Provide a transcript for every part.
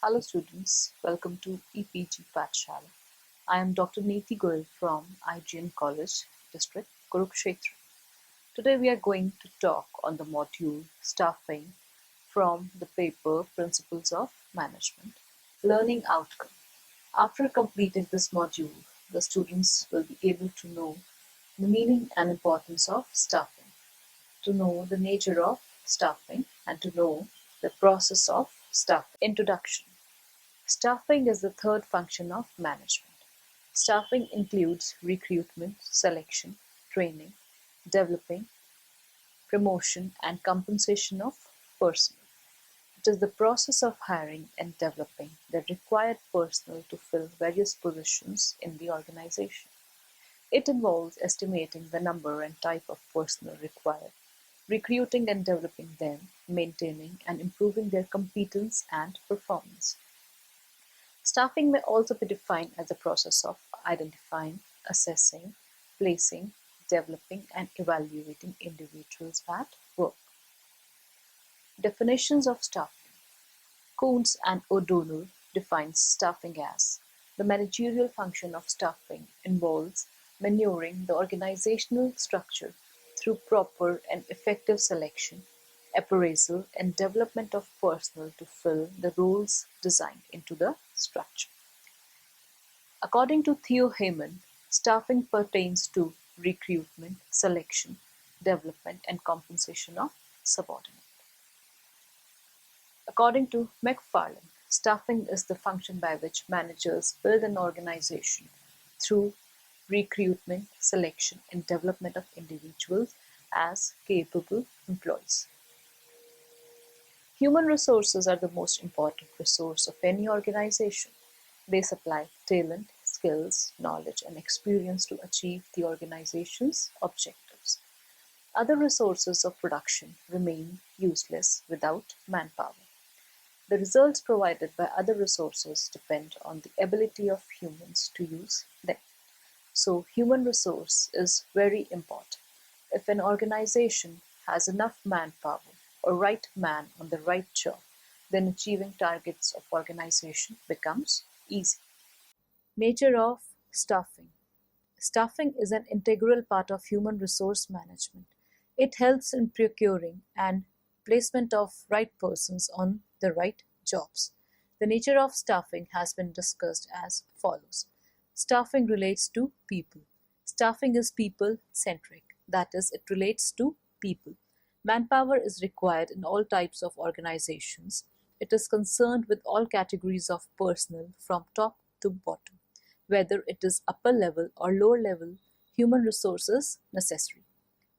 Hello students, welcome to EPG Pathshala. I am Dr. Neeti Goyal from IGN College, District, Kurukshetra. Today we are going to talk on the module Staffing from the paper Principles of Management, Learning Outcome. After completing this module, the students will be able to know the meaning and importance of staffing, to know the nature of staffing, and to know the process of staffing. Introduction. Staffing is the third function of management. Staffing includes recruitment, selection, training, developing, promotion, and compensation of personnel. It is the process of hiring and developing the required personnel to fill various positions in the organization. It involves estimating the number and type of personnel required, recruiting and developing them, maintaining and improving their competence and performance. Staffing may also be defined as a process of identifying, assessing, placing, developing, and evaluating individuals at work. Definitions of staffing. Coons and O'Donnell defines staffing as the managerial function of staffing involves manuring the organizational structure through proper and effective selection, appraisal, and development of personnel to fill the roles designed into the structure. According to Theo Heyman, staffing pertains to recruitment, selection, development, and compensation of subordinates. According to McFarlane, staffing is the function by which managers build an organization through recruitment, selection, and development of individuals as capable employees. Human resources are the most important resource of any organization. They supply talent, skills, knowledge, and experience to achieve the organization's objectives. Other resources of production remain useless without manpower. The results provided by other resources depend on the ability of humans to use them. So, human resource is very important. If an organization has enough manpower or right man on the right job, then achieving targets of organization becomes easy. Nature of staffing. Staffing is an integral part of human resource management. It helps in procuring and placement of right persons on the right jobs. The nature of staffing has been discussed as follows. Staffing relates to people. Staffing is people centric, that is, it relates to people. Manpower is required in all types of organizations. It is concerned with all categories of personnel from top to bottom, whether it is upper level or lower level, human resources necessary.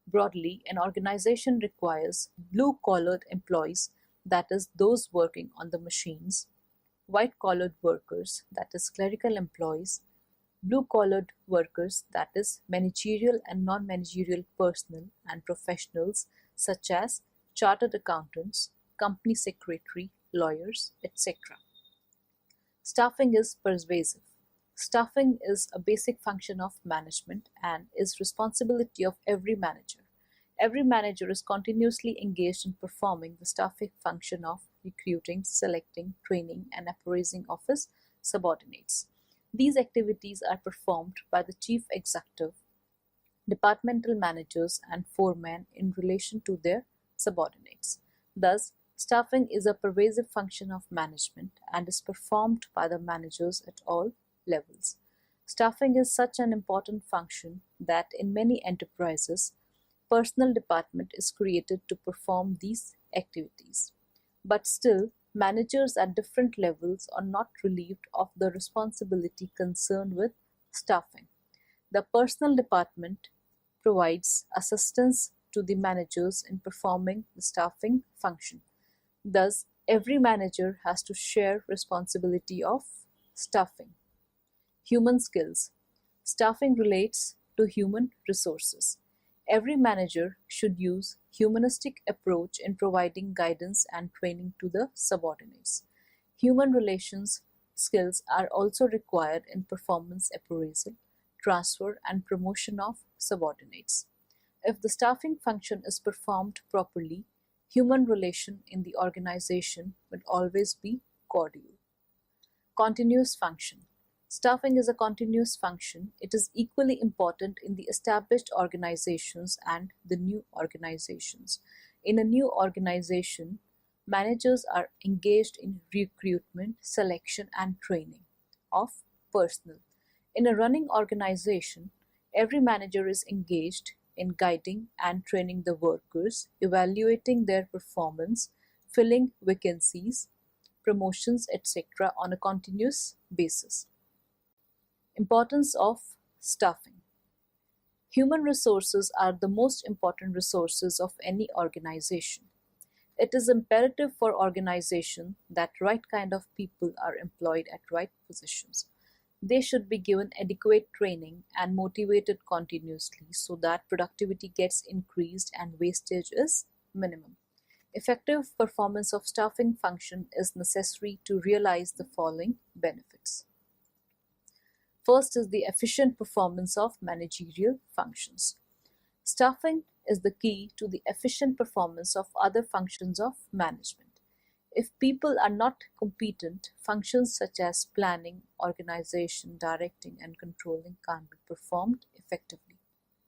Broadly, an organization requires blue-collared employees, that is, those working on the machines, white-collared workers, that is, clerical employees, blue-collared workers, that is, managerial and non-managerial personnel and professionals such as chartered accountants, company secretary, lawyers, etc. Staffing is pervasive. Staffing is a basic function of management and is responsibility of every manager. Every manager is continuously engaged in performing the staffing function of recruiting, selecting, training, and appraising of his subordinates. These activities are performed by the chief executive, departmental managers, and foremen in relation to their subordinates. Thus, staffing is a pervasive function of management and is performed by the managers at all levels. Staffing is such an important function that in many enterprises, personnel department is created to perform these activities. But still, managers at different levels are not relieved of the responsibility concerned with staffing. The personnel department provides assistance to the managers in performing the staffing function. Thus, every manager has to share responsibility of staffing. Human skills. Staffing relates to human resources. Every manager should use humanistic approach in providing guidance and training to the subordinates. Human relations skills are also required in performance appraisal, transfer, and promotion of subordinates. If the staffing function is performed properly, human relation in the organization will always be cordial. Continuous function. Staffing is a continuous function. It is equally important in the established organizations and the new organizations. In a new organization, managers are engaged in recruitment, selection, and training of personnel. In a running organization, every manager is engaged in guiding and training the workers, evaluating their performance, filling vacancies, promotions, etc. on a continuous basis. Importance of staffing. Human resources are the most important resources of any organization. It is imperative for organization that right kind of people are employed at right positions. They should be given adequate training and motivated continuously so that productivity gets increased and wastage is minimum. Effective performance of staffing function is necessary to realize the following benefits. First is the efficient performance of managerial functions. Staffing is the key to the efficient performance of other functions of management. If people are not competent, functions such as planning, organization, directing, and controlling can't be performed effectively.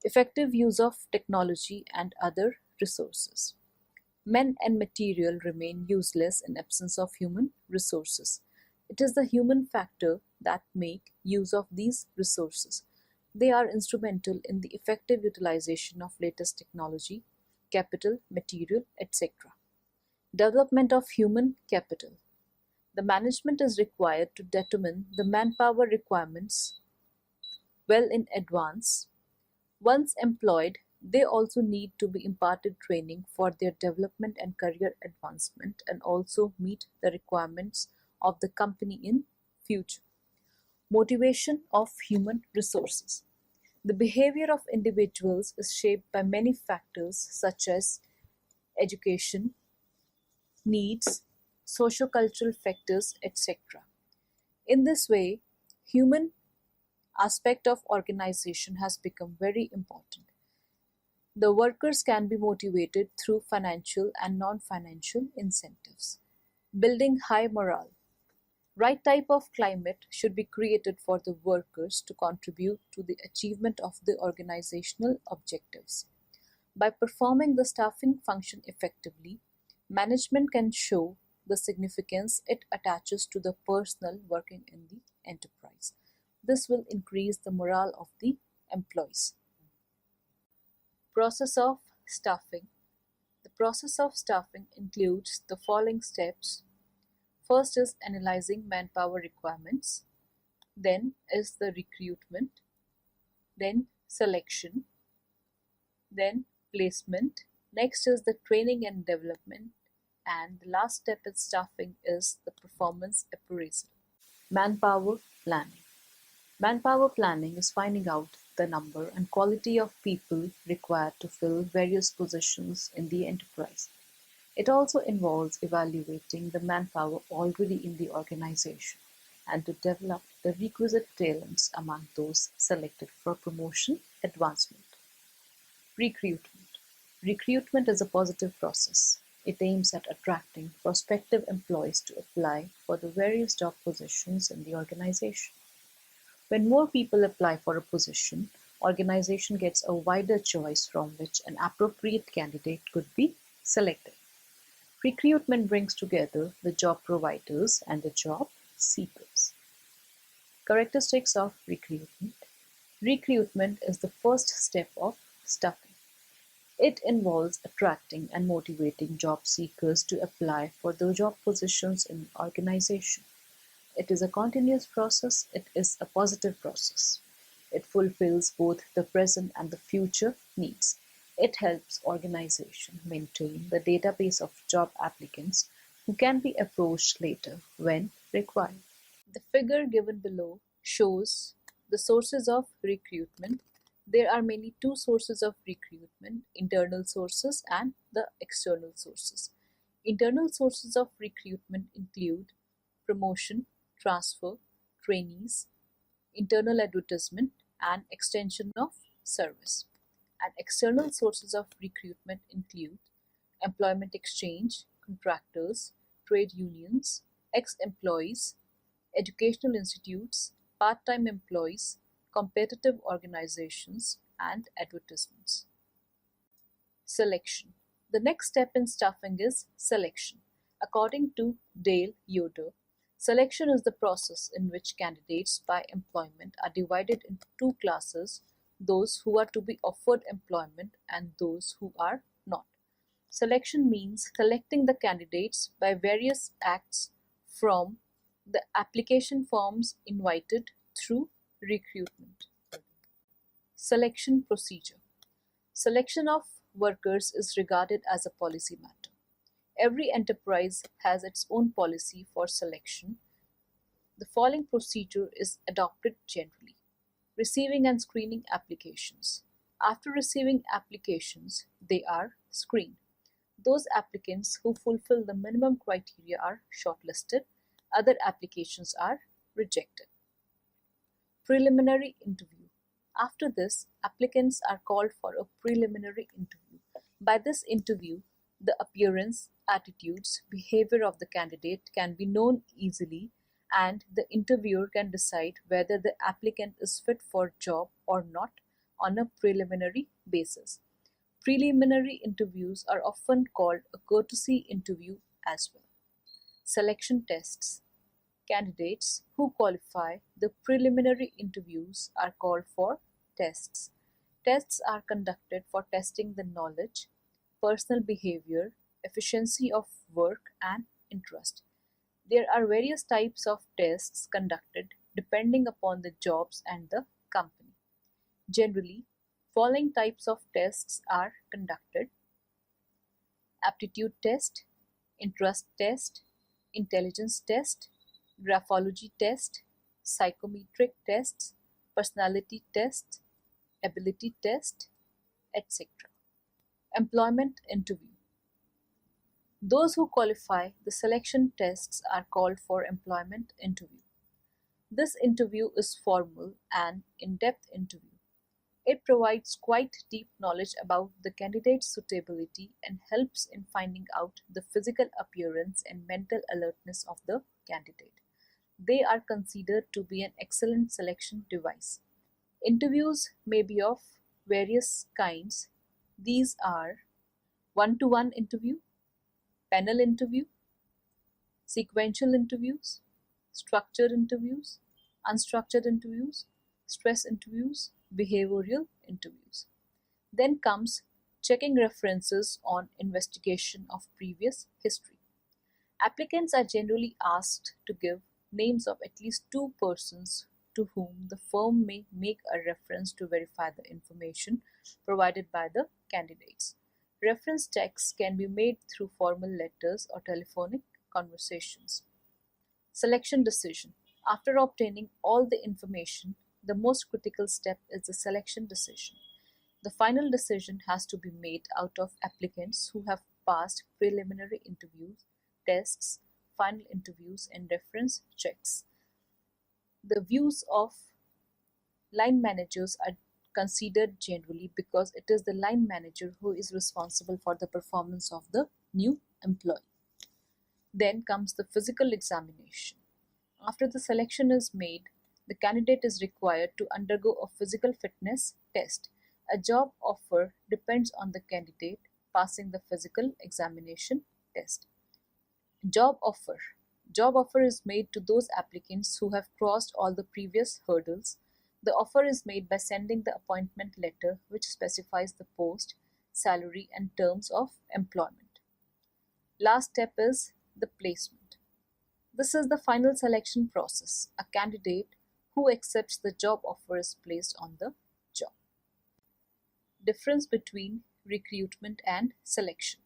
Effective use of technology and other resources. Men and material remain useless in absence of human resources. It is the human factor that make use of these resources. They are instrumental in the effective utilization of latest technology, capital, material, etc. Development of human capital. The management is required to determine the manpower requirements well in advance. Once employed, they also need to be imparted training for their development and career advancement and also meet the requirements of the company in future. Motivation of human resources. The behavior of individuals is shaped by many factors such as education, needs, socio-cultural factors, etc. In this way, human aspect of organization has become very important. The workers can be motivated through financial and non-financial incentives. Building high morale. Right type of climate should be created for the workers to contribute to the achievement of the organizational objectives. By performing the staffing function effectively, management can show the significance it attaches to the personnel working in the enterprise. This will increase the morale of the employees. Process of staffing. The process of staffing includes the following steps. First is analyzing manpower requirements, then is the recruitment, then selection, then placement. Next is the training and development, and the last step in staffing is the performance appraisal. Manpower planning. Manpower planning is finding out the number and quality of people required to fill various positions in the enterprise. It also involves evaluating the manpower already in the organization and to develop the requisite talents among those selected for promotion advancement. Recruitment. Recruitment is a positive process. It aims at attracting prospective employees to apply for the various job positions in the organization. When more people apply for a position, organization gets a wider choice from which an appropriate candidate could be selected. Recruitment brings together the job providers and the job seekers. Characteristics of recruitment. Recruitment is the first step of staffing. It involves attracting and motivating job seekers to apply for the job positions in the organization. It is a continuous process. It is a positive process. It fulfills both the present and the future needs. It helps organization maintain the database of job applicants who can be approached later when required. The figure given below shows the sources of recruitment. There are mainly two sources of recruitment, internal sources and the external sources. Internal sources of recruitment include promotion, transfer, trainees, internal advertisement, and extension of service. And external sources of recruitment include employment exchange, contractors, trade unions, ex-employees, educational institutes, part-time employees, competitive organizations, and advertisements. Selection. The next step in staffing is selection. According to Dale Yoder, selection is the process in which candidates by employment are divided into two classes, those who are to be offered employment and those who are not. Selection means selecting the candidates by various acts from the application forms invited through recruitment. Selection procedure. Selection of workers is regarded as a policy matter. Every enterprise has its own policy for selection. The following procedure is adopted generally. Receiving and screening applications. After receiving applications, they are screened. Those applicants who fulfill the minimum criteria are shortlisted. Other applications are rejected. Preliminary interview. After this, applicants are called for a preliminary interview. By this interview, the appearance, attitudes, behavior of the candidate can be known easily, and the interviewer can decide whether the applicant is fit for job or not on a preliminary basis. Preliminary interviews are often called a courtesy interview as well. Selection tests. Candidates who qualify the preliminary interviews are called for tests. Tests are conducted for testing the knowledge, personal behavior, efficiency of work, and interest. There are various types of tests conducted depending upon the jobs and the company. Generally, following types of tests are conducted: aptitude test, interest test, intelligence test, graphology test, psychometric tests, personality tests, ability test, etc. Employment interview. Those who qualify the selection tests are called for employment interview. This interview is formal and in-depth interview. It provides quite deep knowledge about the candidate's suitability and helps in finding out the physical appearance and mental alertness of the candidate. They are considered to be an excellent selection device. Interviews may be of various kinds. These are one-to-one interview, panel interview, sequential interviews, structured interviews, unstructured interviews, stress interviews, behavioral interviews. Then comes checking references on investigation of previous history. Applicants are generally asked to give names of at least two persons to whom the firm may make a reference to verify the information provided by the candidates. Reference checks can be made through formal letters or telephonic conversations. Selection decision. After obtaining all the information, the most critical step is the selection decision. The final decision has to be made out of applicants who have passed preliminary interviews, tests, final interviews, and reference checks. The views of line managers are considered generally because it is the line manager who is responsible for the performance of the new employee. Then comes the physical examination. After the selection is made, the candidate is required to undergo a physical fitness test. A job offer depends on the candidate passing the physical examination test. Job offer. Job offer is made to those applicants who have crossed all the previous hurdles. The offer is made by sending the appointment letter which specifies the post, salary, and terms of employment. Last step is the placement. This is the final selection process. A candidate who accepts the job offer is placed on the job. Difference between recruitment and selection.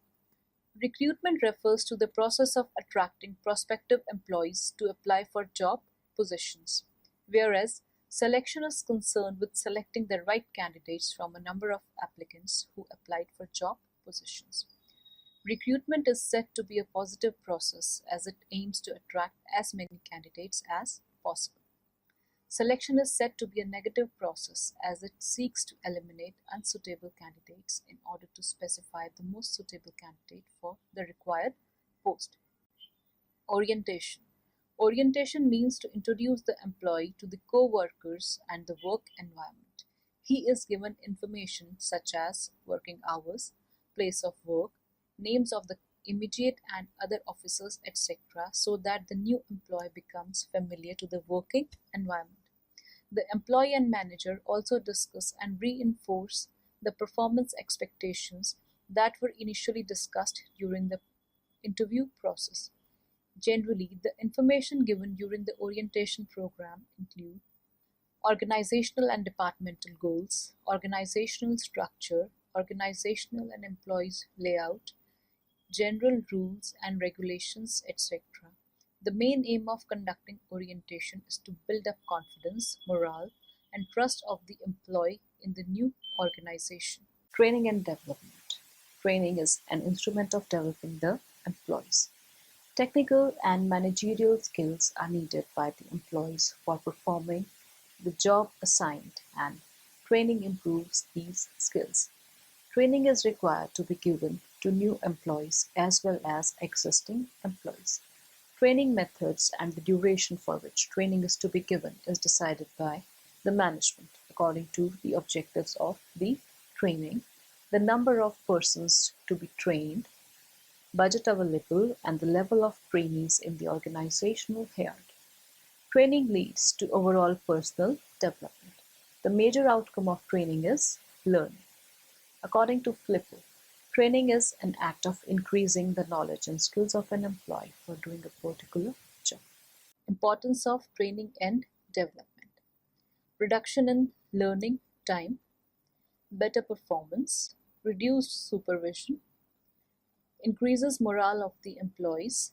Recruitment refers to the process of attracting prospective employees to apply for job positions, whereas selection is concerned with selecting the right candidates from a number of applicants who applied for job positions. Recruitment is said to be a positive process as it aims to attract as many candidates as possible. Selection is said to be a negative process as it seeks to eliminate unsuitable candidates in order to specify the most suitable candidate for the required post. Orientation. Orientation means to introduce the employee to the co-workers and the work environment. He is given information such as working hours, place of work, names of the immediate and other officers, etc., so that the new employee becomes familiar to the working environment. The employee and manager also discuss and reinforce the performance expectations that were initially discussed during the interview process. Generally, the information given during the orientation program include organizational and departmental goals, organizational structure, organizational and employees layout, general rules and regulations, etc. The main aim of conducting orientation is to build up confidence, morale, and trust of the employee in the new organization. Training and development. Training is an instrument of developing the employees. Technical and managerial skills are needed by the employees for performing the job assigned, and training improves these skills. Training is required to be given to new employees as well as existing employees. Training methods and the duration for which training is to be given is decided by the management according to the objectives of the training, the number of persons to be trained, budget available, and the level of trainees in the organizational hierarchy. Training leads to overall personal development. The major outcome of training is learning. According to Flipper, training is an act of increasing the knowledge and skills of an employee for doing a particular job. Importance of training and development. Reduction in learning time, better performance, reduced supervision, increases morale of the employees,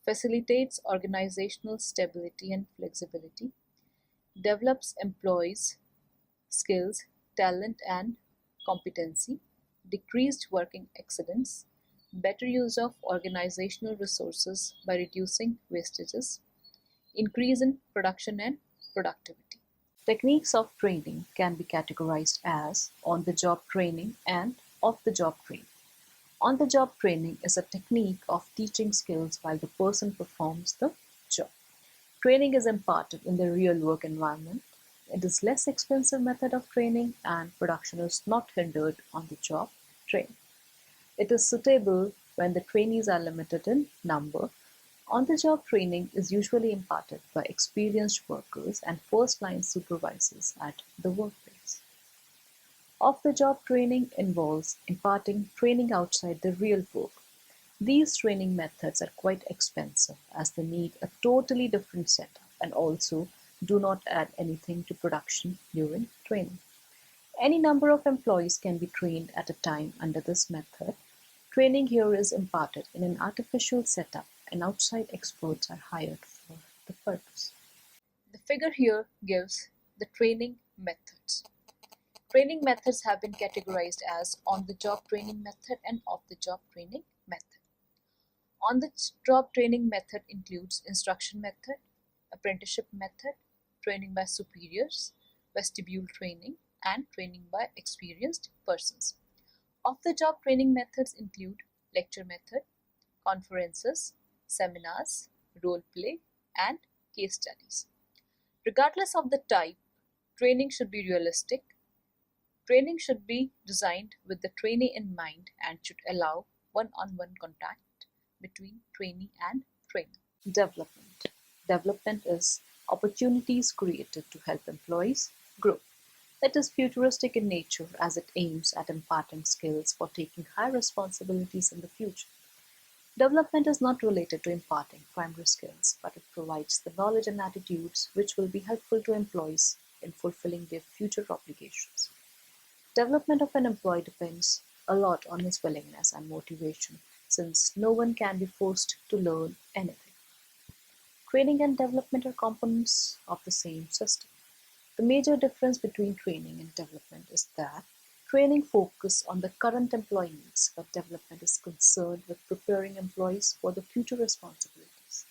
facilitates organizational stability and flexibility, develops employees' skills, talent, and competency, decreased working accidents, better use of organizational resources by reducing wastages, increase in production and productivity. Techniques of training can be categorized as on-the-job training and off-the-job training. On-the-job training is a technique of teaching skills while the person performs the job. Training is imparted in the real work environment. It is less expensive method of training and production is not hindered on the job training. It is suitable when the trainees are limited in number. On-the-job training is usually imparted by experienced workers and first-line supervisors at the workplace. Off-the-job training involves imparting training outside the real work. These training methods are quite expensive as they need a totally different setup and also do not add anything to production during training. Any number of employees can be trained at a time under this method. Training here is imparted in an artificial setup and outside experts are hired for the purpose. The figure here gives the training methods. Training methods have been categorized as on-the-job training method and off-the-job training method. On-the-job training method includes instruction method, apprenticeship method, training by superiors, vestibule training, and training by experienced persons. Off-the-job training methods include lecture method, conferences, seminars, role play, and case studies. Regardless of the type, training should be realistic. Training should be designed with the trainee in mind and should allow one-on-one contact between trainee and trainer. Development. Development is opportunities created to help employees grow. It is futuristic in nature as it aims at imparting skills for taking high responsibilities in the future. Development is not related to imparting primary skills, but it provides the knowledge and attitudes which will be helpful to employees in fulfilling their future obligations. Development of an employee depends a lot on his willingness and motivation, since no one can be forced to learn anything. Training and development are components of the same system. The major difference between training and development is that training focuses on the current employee needs, but development is concerned with preparing employees for the future responsibilities.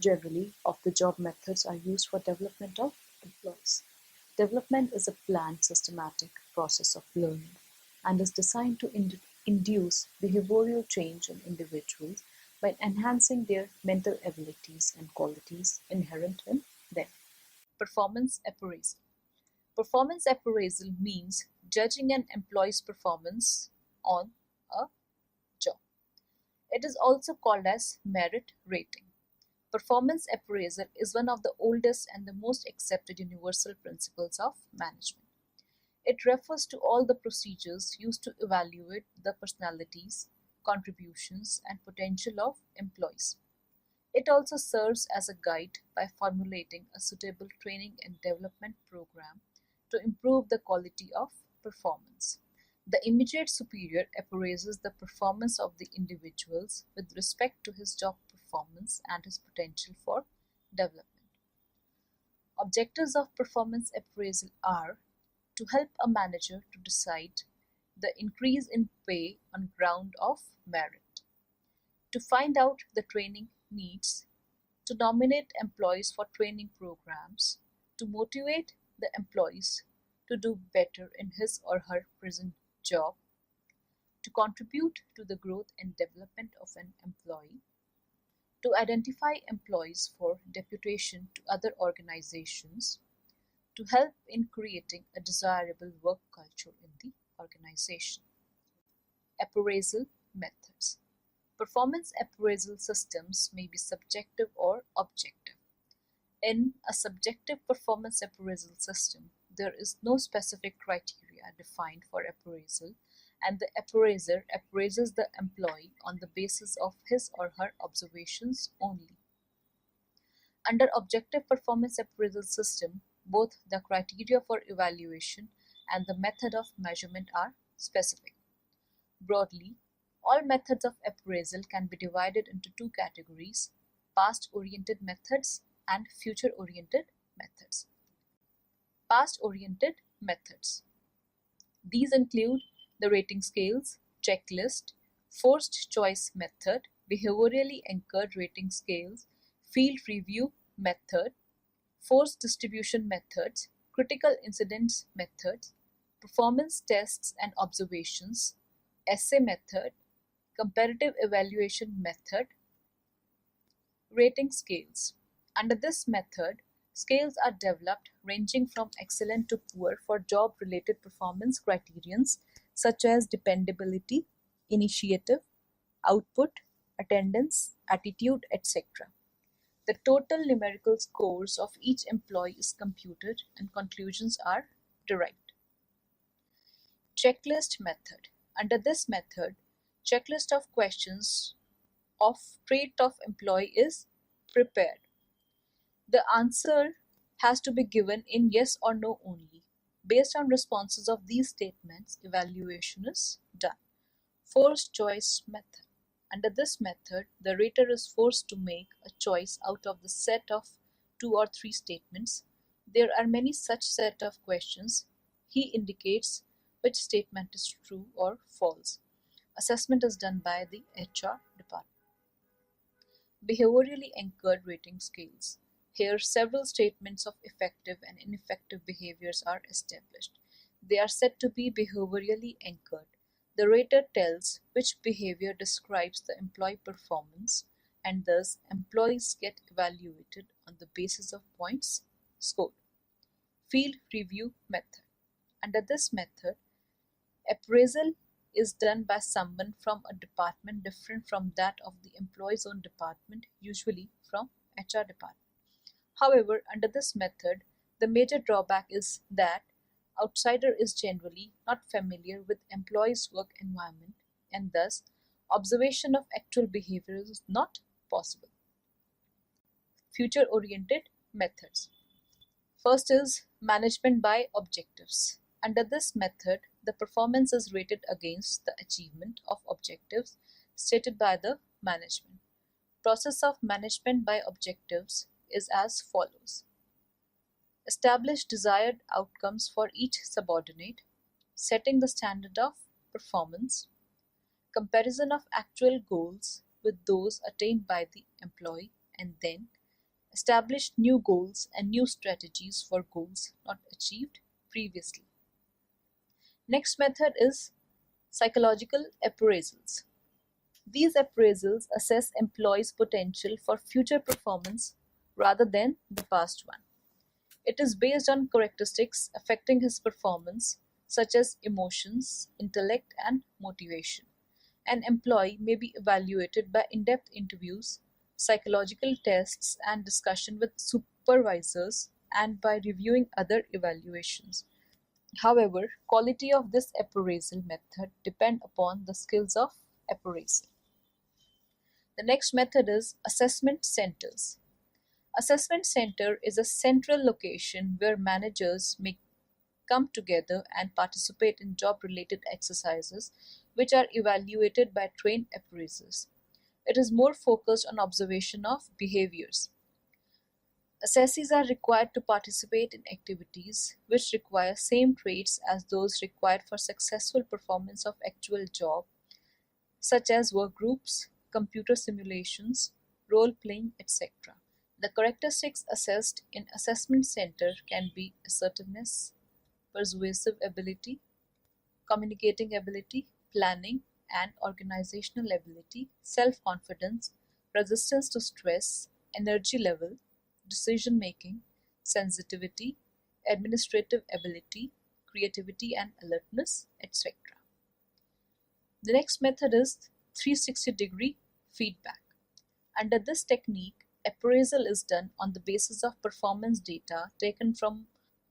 Generally, off-the-job methods are used for development of employees. Development is a planned, systematic process of learning and is designed to induce behavioral change in individuals while enhancing their mental abilities and qualities inherent in them. Performance appraisal. Performance appraisal means judging an employee's performance on a job. It is also called as merit rating. Performance appraisal is one of the oldest and the most accepted universal principles of management. It refers to all the procedures used to evaluate the personalities, contributions, and potential of employees. It also serves as a guide by formulating a suitable training and development program to improve the quality of performance. The immediate superior appraises the performance of the individuals with respect to his job performance and his potential for development. Objectives of performance appraisal are to help a manager to decide the increase in pay on ground of merit, to find out the training needs, to nominate employees for training programs, to motivate the employees to do better in his or her present job, to contribute to the growth and development of an employee, to identify employees for deputation to other organizations, to help in creating a desirable work culture in the organization. Appraisal methods. Performance appraisal systems may be subjective or objective. In a subjective performance appraisal system, there is no specific criteria defined for appraisal, and the appraiser appraises the employee on the basis of his or her observations only. Under objective performance appraisal system, both the criteria for evaluation and the method of measurement are specific. Broadly, all methods of appraisal can be divided into two categories: past-oriented methods and future-oriented methods. Past-oriented methods. These include the rating scales, checklist, forced choice method, behaviorally anchored rating scales, field review method, forced distribution methods, critical incidents methods, performance tests and observations, essay method, comparative evaluation method, rating scales. Under this method, scales are developed ranging from excellent to poor for job-related performance criterions such as dependability, initiative, output, attendance, attitude, etc. The total numerical scores of each employee is computed and conclusions are derived. Checklist method. Under this method, checklist of questions of trait of employee is prepared. The answer has to be given in yes or no only. Based on responses of these statements, evaluation is done. Forced choice method. Under this method, the rater is forced to make a choice out of the set of 2 or 3 statements. There are many such set of questions. He indicates which statement is true or false. Assessment is done by the HR department. Behaviorally anchored rating scales. Here, several statements of effective and ineffective behaviors are established. They are said to be behaviorally anchored. The rater tells which behavior describes the employee performance, and thus employees get evaluated on the basis of points scored. Field review method. Under this method, appraisal is done by someone from a department different from that of the employee's own department, usually from HR department. However, under this method, the major drawback is that outsider is generally not familiar with employee's work environment, and thus observation of actual behavior is not possible. Future-oriented methods. First is management by objectives. Under this method, the performance is rated against the achievement of objectives stated by the management. Process of management by objectives is as follows. Establish desired outcomes for each subordinate, setting the standard of performance, comparison of actual goals with those attained by the employee, and then establish new goals and new strategies for goals not achieved previously. Next method is psychological appraisals. These appraisals assess employees' potential for future performance rather than the past one. It is based on characteristics affecting his performance, such as emotions, intellect, and motivation. An employee may be evaluated by in depth interviews, psychological tests, and discussion with supervisors, and by reviewing other evaluations. However, quality of this appraisal method depend upon the skills of appraisal. The next method is assessment centers. Assessment center is a central location where managers may come together and participate in job-related exercises which are evaluated by trained appraisers. It is more focused on observation of behaviors. Assessees are required to participate in activities which require same traits as those required for successful performance of actual job, such as work groups, computer simulations, role-playing, etc. The characteristics assessed in assessment center can be assertiveness, persuasive ability, communicating ability, planning and organizational ability, self-confidence, resistance to stress, energy level, decision making, sensitivity, administrative ability, creativity and alertness, etc. The next method is 360-degree feedback. Under this technique, appraisal is done on the basis of performance data taken from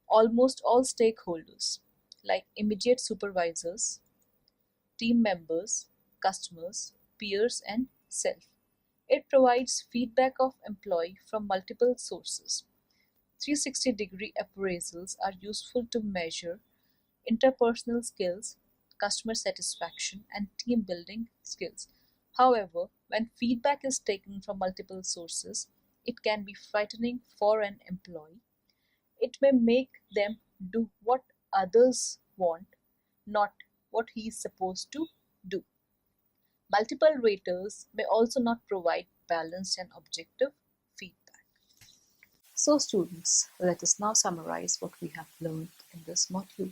almost all stakeholders, like immediate supervisors, team members, customers, peers, and self. It provides feedback of employee from multiple sources. 360-degree appraisals are useful to measure interpersonal skills, customer satisfaction, and team building skills. However, when feedback is taken from multiple sources, it can be frightening for an employee. It may make them do what others want, not what he is supposed to do. Multiple raters may also not provide balanced and objective feedback. So students, let us now summarize what we have learned in this module.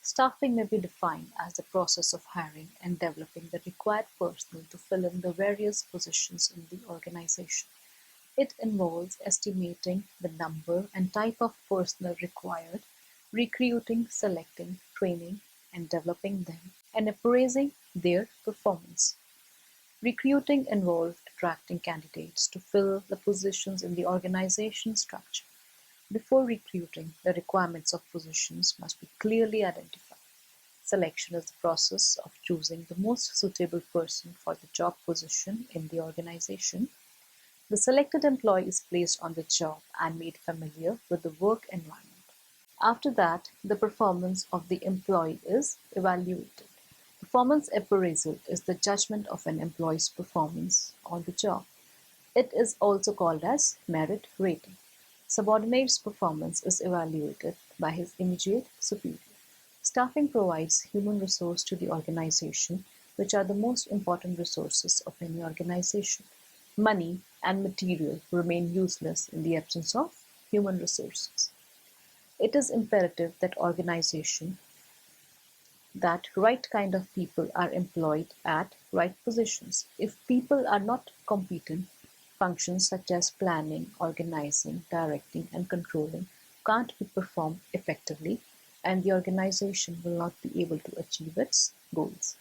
Staffing may be defined as the process of hiring and developing the required personnel to fill in the various positions in the organization. It involves estimating the number and type of personnel required, recruiting, selecting, training, and developing them, and appraising their performance. Recruiting involved attracting candidates to fill the positions in the organization structure. Before recruiting, the requirements of positions must be clearly identified. Selection is the process of choosing the most suitable person for the job position in the organization. The selected employee is placed on the job and made familiar with the work environment. After that, the performance of the employee is evaluated. Performance appraisal is the judgment of an employee's performance on the job. It is also called as merit rating. Subordinate's performance is evaluated by his immediate superior. Staffing provides human resource to the organization, which are the most important resources of any organization. Money and material remain useless in the absence of human resources. It is imperative that right kind of people are employed at right positions. If people are not competent, functions such as planning, organizing, directing, and controlling can't be performed effectively, and the organization will not be able to achieve its goals.